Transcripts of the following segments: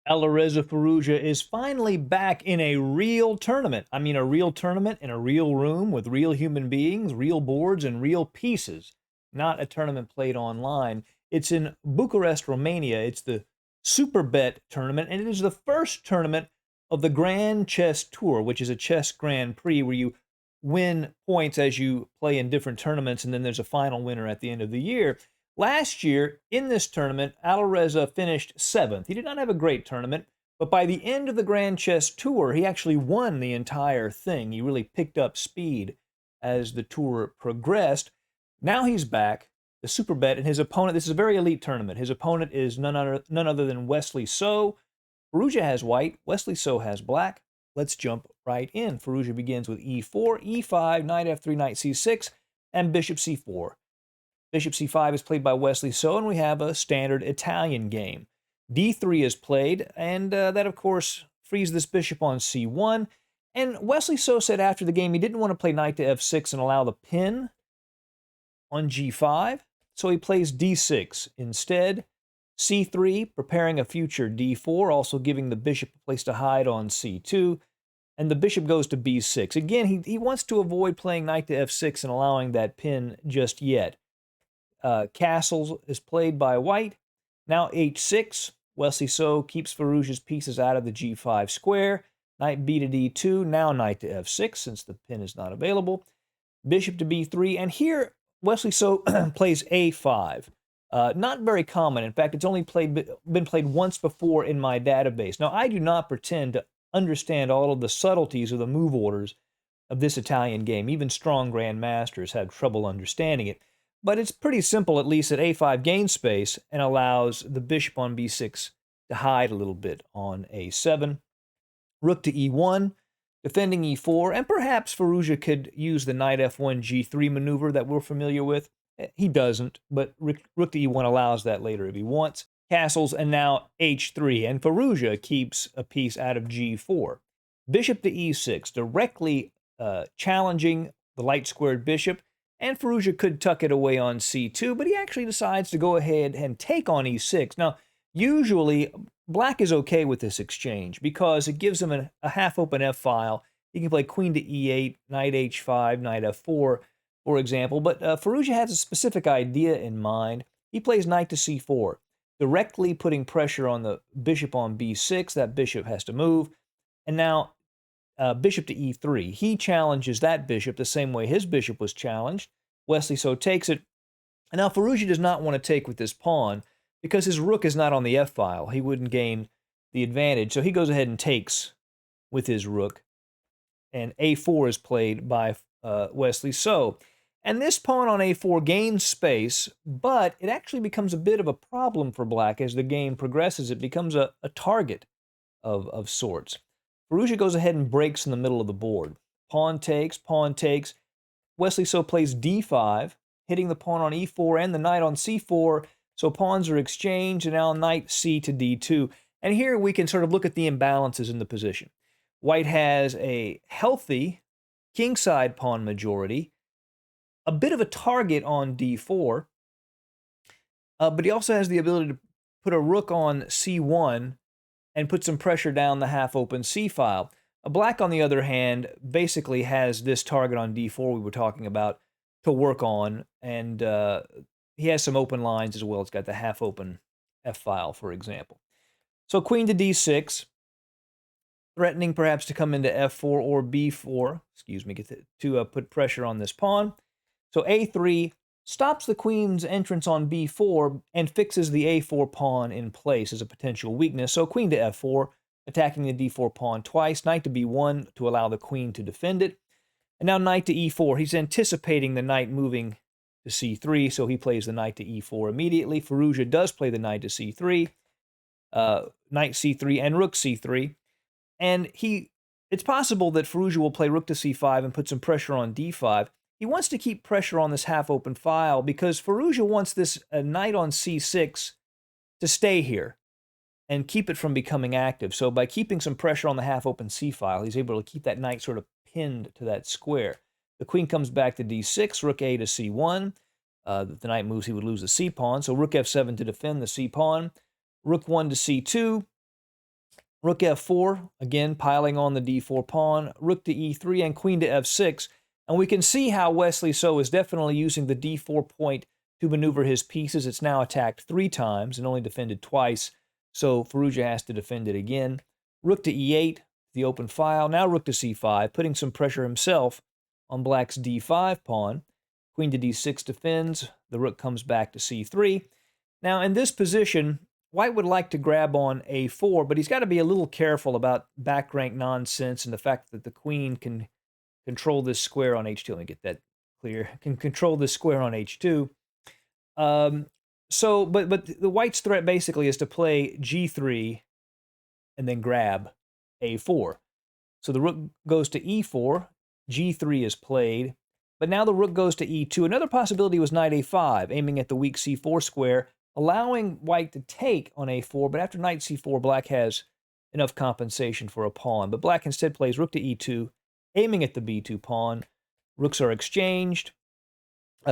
Alireza Firouzja is finally back in a real tournament. I mean, a real tournament in a real room with real human beings, real boards, and real pieces, not a tournament played online. It's in Bucharest, Romania. It's the Superbet tournament, and it is the first tournament of the Grand Chess Tour, which is a chess Grand Prix where you win points as you play in different tournaments, and then there's a final winner at the end of the year. Last year, in this tournament, Alireza finished 7th. He did not have a great tournament, but by the end of the Grand Chess Tour, he actually won the entire thing. He really picked up speed as the tour progressed. Now he's back, the Superbet, and his opponent, this is a very elite tournament. His opponent is none other than Wesley So. Firouzja has white, Wesley So has black. Let's jump right in. Firouzja begins with e4, e5, knight f3, knight c6, and bishop c4. Bishop c5 is played by Wesley So, and we have a standard Italian game. d3 is played, and that, of course, frees this bishop on c1. And Wesley So said after the game he didn't want to play knight to f6 and allow the pin on g5, so he plays d6 instead. c3, preparing a future d4, also giving the bishop a place to hide on c2. And the bishop goes to b6. Again, he wants to avoid playing knight to f6 and allowing that pin just yet. Castles is played by white. Now h6. Wesley So keeps Firouzja's pieces out of the g5 square. Knight b to d2. Now knight to f6 since the pin is not available. Bishop to b3. And here Wesley So plays a5. Not very common. In fact, it's only been played once before in my database. Now, I do not pretend to understand all of the subtleties of the move orders of this Italian game. Even strong grandmasters have trouble understanding it. But it's pretty simple, at least, that a5 gains space and allows the bishop on b6 to hide a little bit on a7. Rook to e1, defending e4, and perhaps Firouzja could use the knight f1 g3 maneuver that we're familiar with. He doesn't, but rook to e1 allows that later if he wants. Castles, and now h3, and Firouzja keeps a piece out of g4. Bishop to e6, directly challenging the light-squared bishop, and Firouzja could tuck it away on c2, but he actually decides to go ahead and take on e6. Now, usually, black is okay with this exchange because it gives him a half-open f-file. He can play queen to e8, knight h5, knight f4, for example, but Firouzja has a specific idea in mind. He plays knight to c4, directly putting pressure on the bishop on b6. That bishop has to move. And now bishop to e3. He challenges that bishop the same way his bishop was challenged. Wesley So takes it. And now Firouzja does not want to take with this pawn because his rook is not on the f-file. He wouldn't gain the advantage. So he goes ahead and takes with his rook. And a4 is played by Wesley So. And this pawn on a4 gains space, but it actually becomes a bit of a problem for black as the game progresses. It becomes a target of sorts. Firouzja goes ahead and breaks in the middle of the board. Pawn takes, pawn takes. Wesley So plays d5, hitting the pawn on e4 and the knight on c4. So pawns are exchanged, and now knight c to d2. And here we can sort of look at the imbalances in the position. White has a healthy kingside pawn majority, a bit of a target on d4, but he also has the ability to put a rook on c1 and put some pressure down the half-open c-file. Black, on the other hand, basically has this target on d4 we were talking about to work on, and he has some open lines as well. It's got the half-open f-file, for example. So queen to d6, threatening perhaps to come into f4 or b4, to put pressure on this pawn. So a3 stops the queen's entrance on b4 and fixes the a4 pawn in place as a potential weakness. So queen to f4, attacking the d4 pawn twice. Knight to b1 to allow the queen to defend it. And now knight to e4. He's anticipating the knight moving to c3, so he plays the knight to e4 immediately. Firouzja does play the knight to c3, knight c3, and rook c3. And it's possible that Firouzja will play rook to c5 and put some pressure on d5. He wants to keep pressure on this half-open file because Firouzja wants this knight on c6 to stay here and keep it from becoming active. So by keeping some pressure on the half-open c-file, he's able to keep that knight sort of pinned to that square. The queen comes back to d6, rook a to c1. If the knight moves, he would lose the c-pawn. So rook f7 to defend the c-pawn. Rook 1 to c2. Rook f4, again piling on the d4 pawn, rook to e3, and queen to f6. And we can see how Wesley So is definitely using the d4 point to maneuver his pieces. It's now attacked 3 times and only defended twice, so Firouzja has to defend it again. Rook to e8, the open file. Now rook to c5, putting some pressure himself on black's d5 pawn. Queen to d6 defends. The rook comes back to c3. Now, in this position, White would like to grab on a4, but he's got to be a little careful about back rank nonsense and the fact that the queen can control this square on h2. Let me get that clear. Can control this square on h2. But the White's threat basically is to play g3 and then grab a4. So the rook goes to e4, g3 is played, but now the rook goes to e2. Another possibility was knight a5, aiming at the weak c4 square, allowing White to take on a4, but after knight c4, Black has enough compensation for a pawn. But Black instead plays rook to e2, aiming at the b2 pawn. Rooks are exchanged.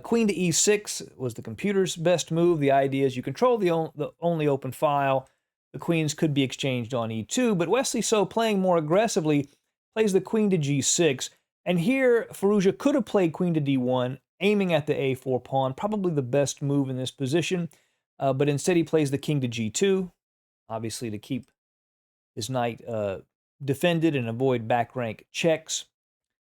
Queen to e6 was the computer's best move. The idea is you control the only open file. The queens could be exchanged on e2, but Wesley So, playing more aggressively, plays the queen to g6. And here, Firouzja could have played queen to d1, aiming at the a4 pawn, probably the best move in this position. But instead he plays the king to g2, obviously to keep his knight defended and avoid back rank checks.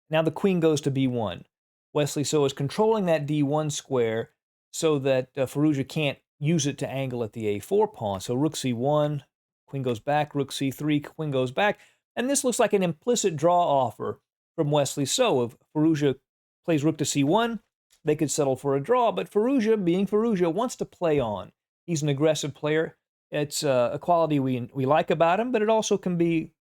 Now the queen goes to b1. Wesley So is controlling that d1 square so that Firouzja can't use it to angle at the a4 pawn. So rook c1, queen goes back, rook c3, queen goes back. And this looks like an implicit draw offer from Wesley So. If Firouzja plays rook to c1, they could settle for a draw. But Firouzja, being Firouzja, wants to play on. He's an aggressive player. It's a quality we like about him, but it also can be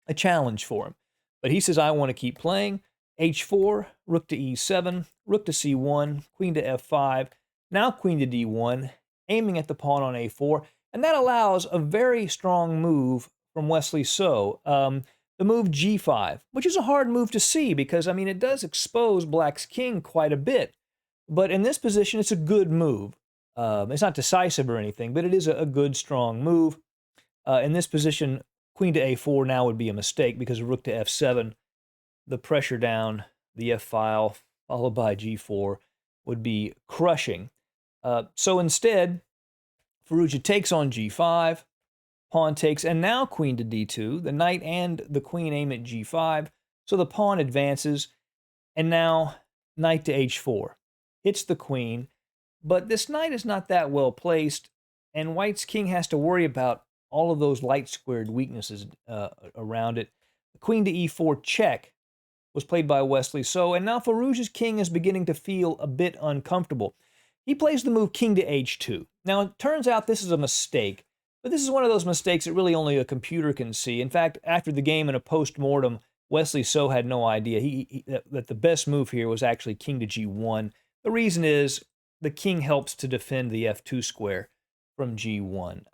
a challenge for him. But he says, I want to keep playing. h4, rook to e7, rook to c1, queen to f5, now queen to d1, aiming at the pawn on a4, and that allows a very strong move from Wesley So. The move g5, which is a hard move to see because, I mean, it does expose Black's king quite a bit. But in this position, it's a good move. It's not decisive or anything, but it is a good, strong move. In this position, queen to a4 now would be a mistake because rook to f7, the pressure down the f-file, followed by g4, would be crushing. So instead, Firouzja takes on g5, pawn takes, and now queen to d2. The knight and the queen aim at g5, so the pawn advances, and now knight to h4. Hits the queen, but this knight is not that well placed, and White's king has to worry about all of those light-squared weaknesses around it. The queen to e4 check was played by Wesley So, and now Firouzja's king is beginning to feel a bit uncomfortable. He plays the move king to h2. Now, it turns out this is a mistake, but this is one of those mistakes that really only a computer can see. In fact, after the game in a post-mortem, Wesley So had no idea that the best move here was actually king to g1. The reason is the king helps to defend the f2 square from g1.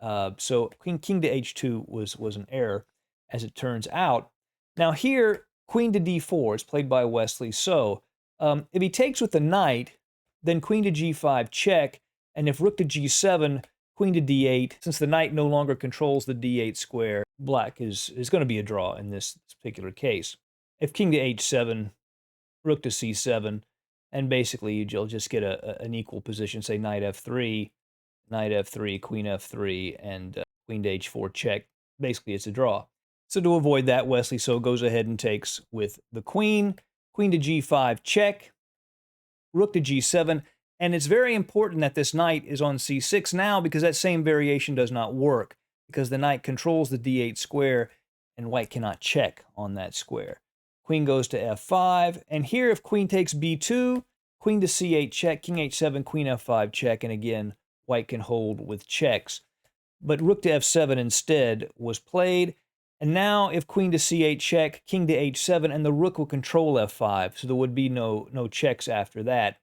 So king to h2 was an error, as it turns out. Now here, queen to d4 is played by Wesley So. If he takes with the knight, then queen to g5 check, and if rook to g7, queen to d8, since the knight no longer controls the d8 square, Black is going to be a draw in this particular case. If king to h7, rook to c7, and basically you'll just get an equal position, say knight f3, queen f3, and queen to h4 check. Basically, it's a draw. So to avoid that, Wesley So goes ahead and takes with the queen to g5 check, rook to g7, and it's very important that this knight is on c6 now because that same variation does not work because the knight controls the d8 square and White cannot check on that square. Queen goes to f5, and here if queen takes b2, queen to c8 check, king h7, queen f5 check, and again, White can hold with checks. But rook to f7 instead was played, and now if queen to c8 check, king to h7, and the rook will control f5, so there would be no checks after that.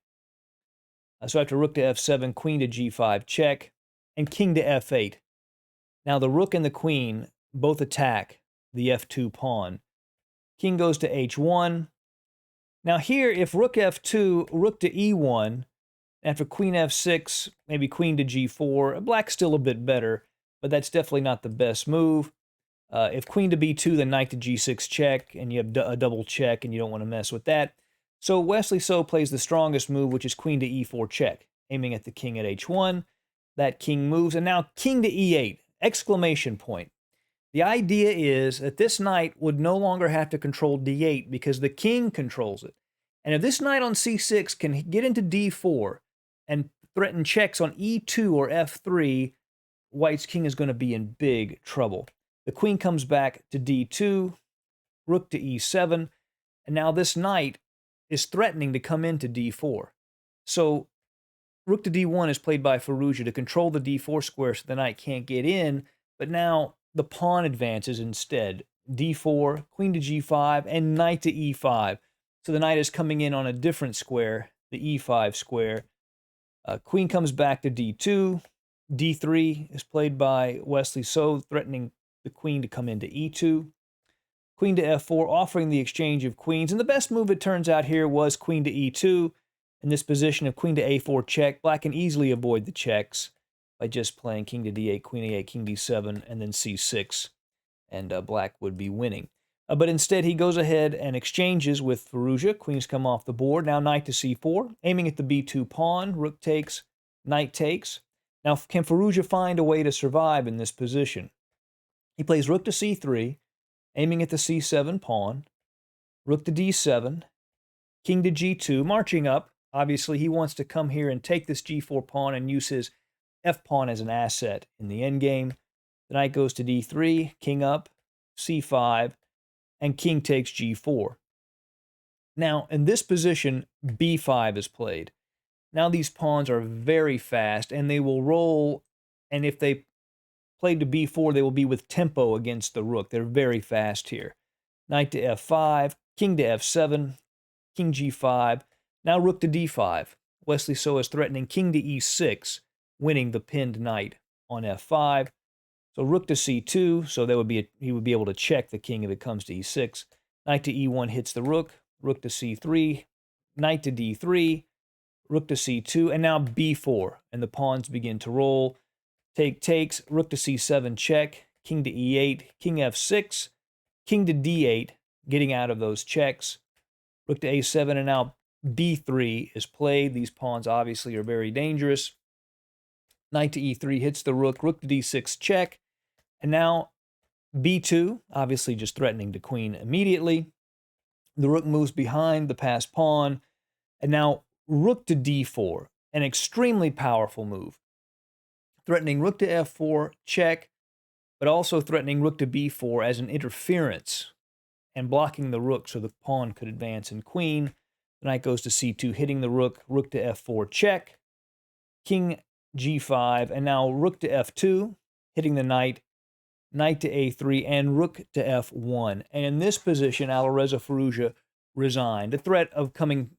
So after rook to f7, queen to g5 check, and king to f8. Now the rook and the queen both attack the f2 pawn. King goes to h1. Now here, if rook f2, rook to e1, after queen f6, maybe queen to g4, Black's still a bit better, but that's definitely not the best move. If queen to b2, then knight to g6 check, and you have a double check, and you don't want to mess with that. So Wesley So plays the strongest move, which is queen to e4 check, aiming at the king at h1. That king moves, and now king to e8, exclamation point. The idea is that this knight would no longer have to control d8 because the king controls it. And if this knight on c6 can get into d4 and threaten checks on e2 or f3, White's king is going to be in big trouble. The queen comes back to d2, rook to e7, and now this knight is threatening to come into d4. So rook to d1 is played by Firouzja to control the d4 square so the knight can't get in, but now the pawn advances instead. d4, queen to g5, and knight to e5. So the knight is coming in on a different square, the e5 square. Queen comes back to d2. d3 is played by Wesley So, threatening the queen to come into e2. Queen to f4, offering the exchange of queens. And the best move, it turns out, here was queen to e2. In this position of queen to a4 check, black can easily avoid the checks by just playing king to d8, queen to a8, king d7, and then c6, and black would be winning. But instead, he goes ahead and exchanges with Firouzja. Queens come off the board. Now knight to c4, aiming at the b2 pawn. Rook takes, knight takes. Now, can Firouzja find a way to survive in this position? He plays rook to c3, aiming at the c7 pawn. Rook to d7, king to g2, marching up. Obviously, he wants to come here and take this g4 pawn and use his f-pawn as an asset in the endgame. The knight goes to d3, king up, c5, and king takes g4. Now, in this position, b5 is played. Now these pawns are very fast, and they will roll, and if they play to b4, they will be with tempo against the rook. They're very fast here. Knight to f5, king to f7, king g5. Now rook to d5. Wesley So is threatening king to e6, winning the pinned knight on f5. So rook to c2, so he would be able to check the king if it comes to e6. Knight to e1 hits the rook to c3, knight to d3, rook to c2, and now b4, and the pawns begin to roll. Take takes, rook to c7 check, king to e8, king f6, king to d8, getting out of those checks. Rook to a7, and now b3 is played. These pawns obviously are very dangerous. Knight to e3 hits the rook to d6 check, and now b2, obviously just threatening the queen immediately. The rook moves behind the passed pawn, and now rook to d4, an extremely powerful move. Threatening rook to f4, check, but also threatening rook to b4 as an interference and blocking the rook so the pawn could advance in queen. The knight goes to c2, hitting the rook to f4, check, king g5, and now rook to f2, hitting the knight to a3, and rook to f1. And in this position, Alireza Firouzja resigned. The threat of bringing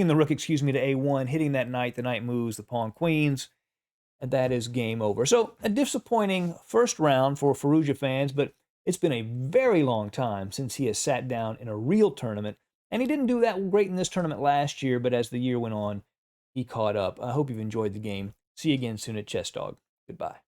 the rook to a1, hitting that knight. The knight moves, the pawn queens, and that is game over. So a disappointing first round for Firouzja fans, but it's been a very long time since he has sat down in a real tournament, and he didn't do that great in this tournament last year, but as the year went on, he caught up. I hope you've enjoyed the game. See you again soon at Chess Dog. Goodbye.